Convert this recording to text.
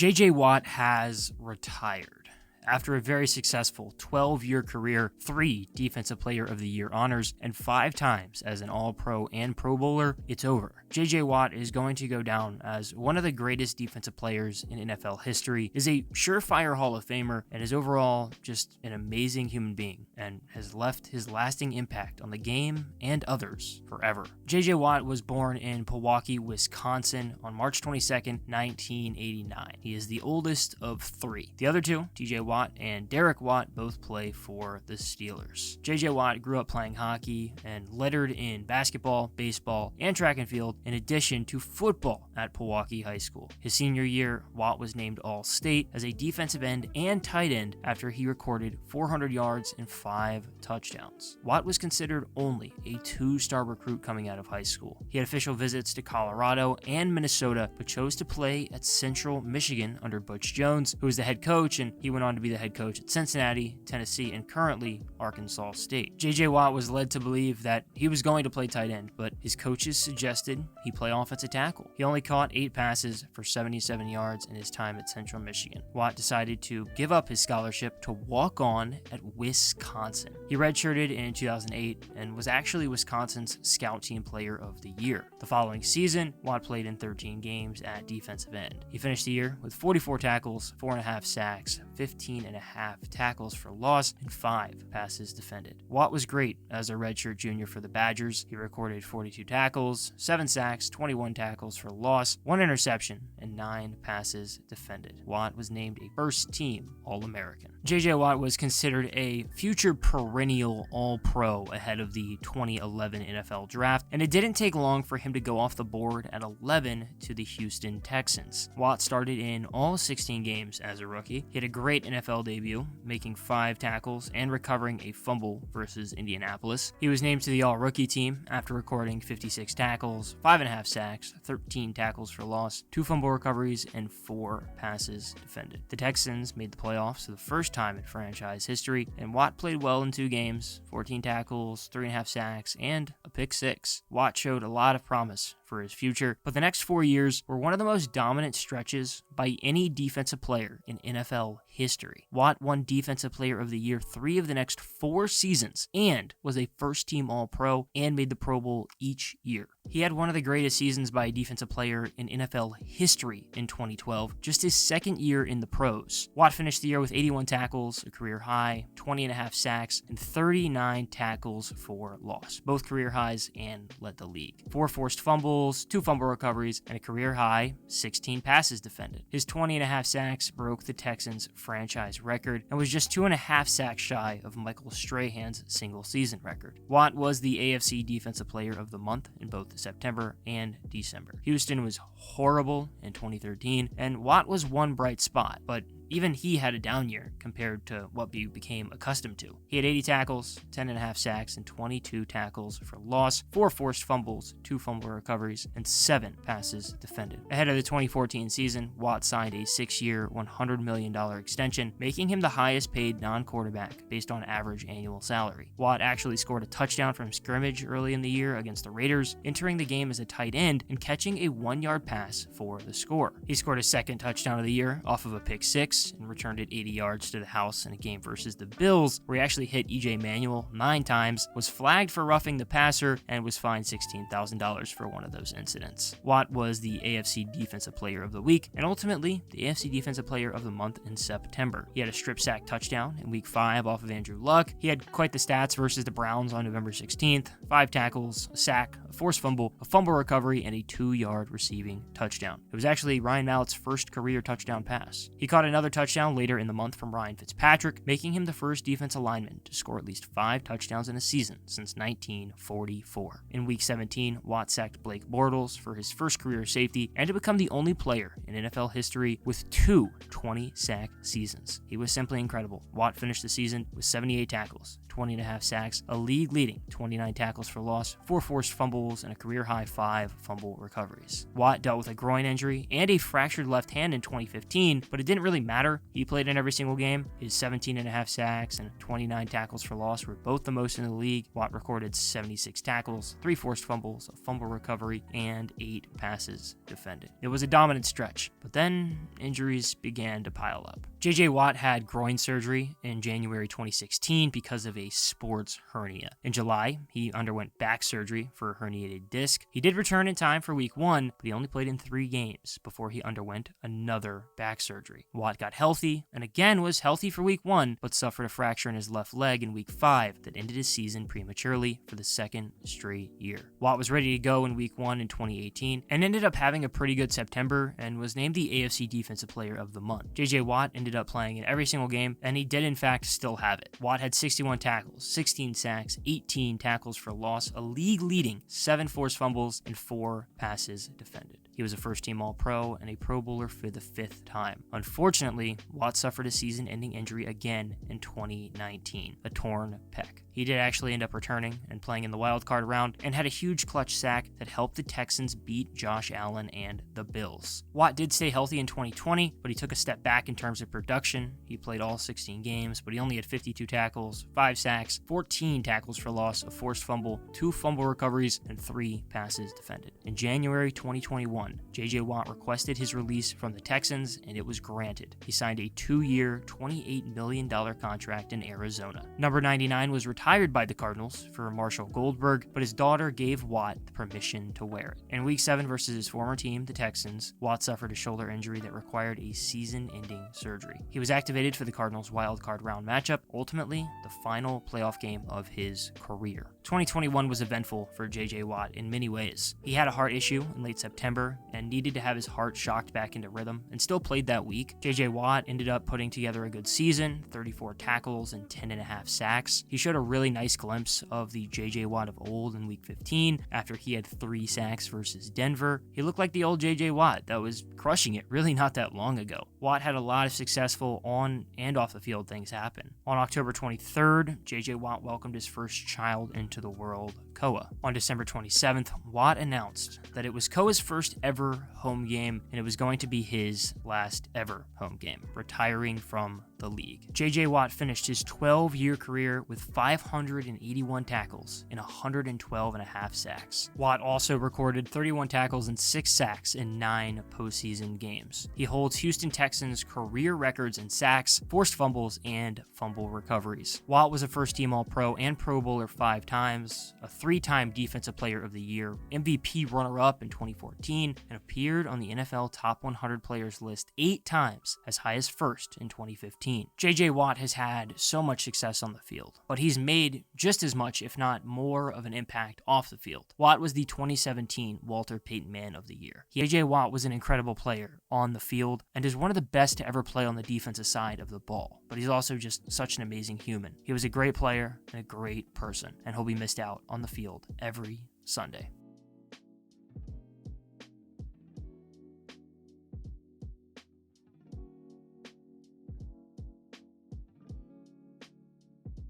J.J. Watt has retired. After a very successful 12-year career, 3 Defensive Player of the Year honors, and 5 times as an All-Pro and Pro Bowler, it's over. J.J. Watt is going to go down as one of the greatest defensive players in NFL history, is a surefire Hall of Famer, and is overall just an amazing human being, and has left his lasting impact on the game and others forever. J.J. Watt was born in Milwaukee, Wisconsin on March 22nd, 1989. He is the oldest of 3. The other 2, T.J. Watt and Derek Watt, both play for the Steelers. J.J. Watt grew up playing hockey and lettered in basketball, baseball, and track and field, in addition to football at Milwaukee High School. His senior year, Watt was named All-State as a defensive end and tight end after he recorded 400 yards and 5 touchdowns. Watt was considered only a 2-star recruit coming out of high school. He had official visits to Colorado and Minnesota, but chose to play at Central Michigan under Butch Jones, who was the head coach, and he went on to be the head coach at Cincinnati, Tennessee, and currently Arkansas State. J.J. Watt was led to believe that he was going to play tight end, but his coaches suggested he play offensive tackle. He only caught 8 passes for 77 yards in his time at Central Michigan. Watt decided to give up his scholarship to walk on at Wisconsin. He redshirted in 2008 and was actually Wisconsin's Scout Team Player of the Year. The following season, Watt played in 13 games at defensive end. He finished the year with 44 tackles, 4.5 sacks, 15.5 tackles for loss, and 5 passes defended. Watt was great as a redshirt junior for the Badgers. He recorded 42 tackles, 7 sacks, 21 tackles for loss, 1 interception, and 9 passes defended. Watt was named a first-team All-American. J.J. Watt was considered a future perennial All-Pro ahead of the 2011 NFL Draft, and it didn't take long for him to go off the board at 11 to the Houston Texans. Watt started in all 16 games as a rookie. He had a great NFL debut, making 5 tackles and recovering a fumble versus Indianapolis. He was named to the All-Rookie team after recording 56 tackles, 5.5 sacks, 13 tackles for loss, 2 fumble recoveries, and 4 passes defended. The Texans made the playoffs for the first time in franchise history, and Watt played well in 2 games, 14 tackles, 3.5 sacks, and a pick 6. Watt showed a lot of promise for his future, but the next 4 years were one of the most dominant stretches by any defensive player in NFL history. Watt won Defensive Player of the Year 3 of the next 4 seasons and was a first-team All-Pro and made the Pro Bowl each year. He had one of the greatest seasons by a defensive player in NFL history in 2012, just his second year in the pros. Watt finished the year with 81 tackles, a career high, 20.5 sacks, and 39 tackles for loss, both career highs, and led the league. 4 forced fumbles, 2 fumble recoveries, and a career high 16 passes defended. His 20.5 sacks broke the Texans' franchise record and was just 2.5 sacks shy of Michael Strahan's single-season record. Watt was the AFC Defensive Player of the Month in both September and December. Houston was horrible in 2013, and Watt was one bright spot, but even he had a down year compared to what we became accustomed to. He had 80 tackles, 10.5 sacks, and 22 tackles for loss, 4 forced fumbles, 2 fumble recoveries, and 7 passes defended. Ahead of the 2014 season, Watt signed a 6-year, $100 million extension, making him the highest paid non-quarterback based on average annual salary. Watt actually scored a touchdown from scrimmage early in the year against the Raiders, entering the game as a tight end and catching a 1-yard pass for the score. He scored his second touchdown of the year off of a pick 6, and returned it 80 yards to the house in a game versus the Bills, where he actually hit E.J. Manuel 9 times, was flagged for roughing the passer, and was fined $16,000 for one of those incidents. Watt was the AFC Defensive Player of the Week, and ultimately the AFC Defensive Player of the Month in September. He had a strip sack touchdown in Week 5 off of Andrew Luck. He had quite the stats versus the Browns on November 16th, 5 tackles, a sack, a forced fumble, a fumble recovery, and a 2-yard receiving touchdown. It was actually Ryan Mallett's first career touchdown pass. He caught another touchdown later in the month from Ryan Fitzpatrick, making him the first defensive lineman to score at least 5 touchdowns in a season since 1944. In Week 17, Watt sacked Blake Bortles for his first career safety and to become the only player in NFL history with 2 20-sack seasons. He was simply incredible. Watt finished the season with 78 tackles, 20.5 sacks, a league-leading 29 tackles for loss, 4 forced fumbles, and a career-high 5 fumble recoveries. Watt dealt with a groin injury and a fractured left hand in 2015, but it didn't really matter. He played in every single game. His 17.5 sacks and 29 tackles for loss were both the most in the league. Watt recorded 76 tackles, 3 forced fumbles, a fumble recovery, and 8 passes defended. It was a dominant stretch, but then injuries began to pile up. J.J. Watt had groin surgery in January 2016 because of a sports hernia. In July, he underwent back surgery for a herniated disc. He did return in time for week 1, but he only played in 3 games before he underwent another back surgery. Watt got healthy, and again was healthy for week 1, but suffered a fracture in his left leg in week 5 that ended his season prematurely for the second straight year. Watt was ready to go in week 1 in 2018, and ended up having a pretty good September, and was named the AFC Defensive Player of the Month. J.J. Watt ended up playing in every single game, and he did in fact still have it. Watt had 61 tackles, 16 sacks, 18 tackles for loss, a league-leading 7 forced fumbles, and 4 passes defended. He was a first-team All-Pro and a Pro Bowler for the 5th time. Unfortunately, Watt suffered a season-ending injury again in 2019, a torn pec. He did actually end up returning and playing in the wild card round, and had a huge clutch sack that helped the Texans beat Josh Allen and the Bills. Watt did stay healthy in 2020, but he took a step back in terms of production. He played all 16 games, but he only had 52 tackles, 5 sacks, 14 tackles for loss, a forced fumble, 2 fumble recoveries, and 3 passes defended. In January 2021, J.J. Watt requested his release from the Texans, and it was granted. He signed a 2-year, $28 million contract in Arizona. Number 99 was retired by the Cardinals for Marshall Goldberg, but his daughter gave Watt the permission to wear it. In Week 7 versus his former team, the Texans, Watt suffered a shoulder injury that required a season-ending surgery. He was activated for the Cardinals' wildcard round matchup, ultimately the final playoff game of his career. 2021 was eventful for J.J. Watt in many ways. He had a heart issue in late September and needed to have his heart shocked back into rhythm, and still played that week. J.J. Watt ended up putting together a good season, 34 tackles and 10.5 sacks. He showed a really nice glimpse of the J.J. Watt of old in Week 15 after he had 3 sacks versus Denver. He looked like the old J.J. Watt that was crushing it really not that long ago. Watt had a lot of successful on and off the field things happen. On October 23rd, J.J. Watt welcomed his first child into the world, Koa. On December 27th, Watt announced that it was Koa's first ever home game, and it was going to be his last ever home game, retiring from the league. J.J. Watt finished his 12-year career with 581 tackles and 112.5 sacks. Watt also recorded 31 tackles and 6 sacks in 9 postseason games. He holds Houston Texans' career records in sacks, forced fumbles, and fumble recoveries. Watt was a first-team All-Pro and Pro Bowler 5 times, a 3-time Defensive Player of the Year, MVP runner-up in 2014, and appeared on the NFL Top 100 Players list 8 times, as high as first in 2015. J.J. Watt has had so much success on the field, but he's made just as much, if not more, of an impact off the field. Watt was the 2017 Walter Payton Man of the Year. J.J. Watt was an incredible player on the field and is one of the best to ever play on the defensive side of the ball, but he's also just such an amazing human. He was a great player and a great person, and he'll be missed out on the field every Sunday.